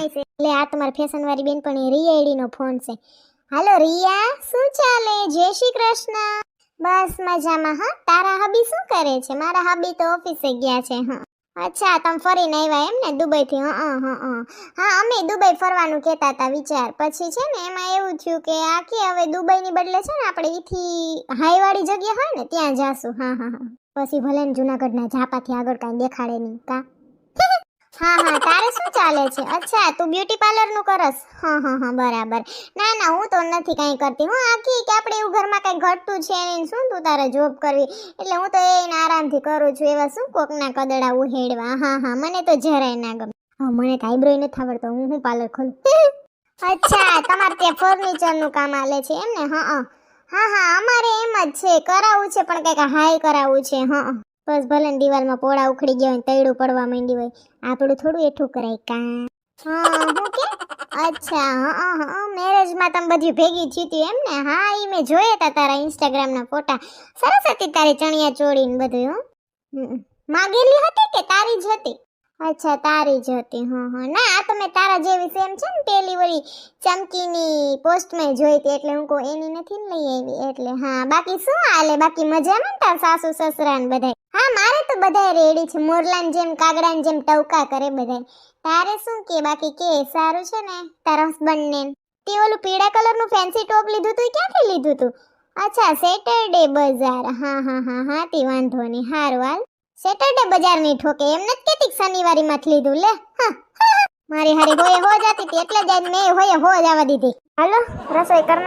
હાય છે એટલે આ તમારી ફેશન વાળી બેનપણી રિયા એડી નો ફોન છે. હાલો રિયા, શું ચાલે? જય શ્રી કૃષ્ણ. બસ મજામાં. હા, તારા હબી શું કરે છે? મારા હબી તો ઓફિસે ગયા છે. હા, અચ્છા, તમે ફરીને આવ્યા એમ ને દુબઈ થી? હા, અમે દુબઈ ફરવાનું કહેતા હતા વિચાર. પછી છે ને એમાં એવું થયું કે આખી હવે દુબઈ ની બદલે છે ને આપણે ઈથી હાઈ વાળી જગ્યા હોય ને ત્યાં જાશું. હા. પછી ભલે ને જુનાગઢના ઝાપાથી આગળ કાંઈ દેખાડે નહીં કા. હા, તારે શું ચાલે છે? અચ્છા, તું બ્યુટી પાર્લર નું કરસ? હા, બરાબર. ના, હું તો નથી કાંઈ કરતી. હું આખી કે આપણે એવું ઘરમાં કાંઈ ઘટતું છે નહીં. શું તું તારે જોબ કરવી? એટલે હું તો એને આરામથી કરું છું. એવા શું કોકના કદડા ઉહેડવા. હા, મને તો જરાય ના ગમે. હા, મને તો આઈબ્રો નથી આવડતો. હું પાર્લર ખોલું. અચ્છા, તમારે ત્યાં ફર્નિચર નું કામ આલે છે એમ ને? હા, અમારે એમ જ છે. કરાવવું છે પણ કંઈક હાઈ કરાવવું છે. બસ ભલે ને દિવાલમાં પોળા ઉખડી ગયા હોય, તૈડું પડવા માંડી હોય, આપણું થોડું એઠું કરાય કા. હું કે અચ્છા, મેરેજમાં તમે બધી ભેગી થતી એમ ને? હા, ઈ મેં જોયા તા તારા ઇન્સ્ટાગ્રામ ના ફોટા. સરસ હતી તારી ચણિયા ચોળી ને બધું. માગેલી હતી કે તારી જ હતી? અચ્છા, તારી જ હતી. ના, આ તો મેં તારા જેવી સેમ છે ને પેલી વળી ચમકીની પોસ્ટમાં જોઈ હતી એટલે હું કહું એની નથી ને લઈ આવી એટલે. હા, બાકી શું હાલે? બાકી મજામાં ને તાર સાસુ સસરા ને બધાય? હા, મારે તો બધાય રેડી છે. મોરલાન જેમ કાગડાન જેમ ટવકા કરે બધાય. તારે શું કે? બાકી કે સારું છે ને તારા હસબન્ડ ને? તે ઓલું પીળા કલરનું ફેન્સી ટોપ લીધું તું, ક્યાંથી લીધું તું? અચ્છા, સેટરડે બજાર. હા, તે વાંધો નહીં. હારું હાલ. સેટરડે બજાર ની ઠોકે એમ નથી કેતી શનિવારી માં લીધું લે. મારી હારી હોય હો જાતી હતી એટલે જ મેં હોય હો જવા દીધી. હાલો, રસોઈ કરના.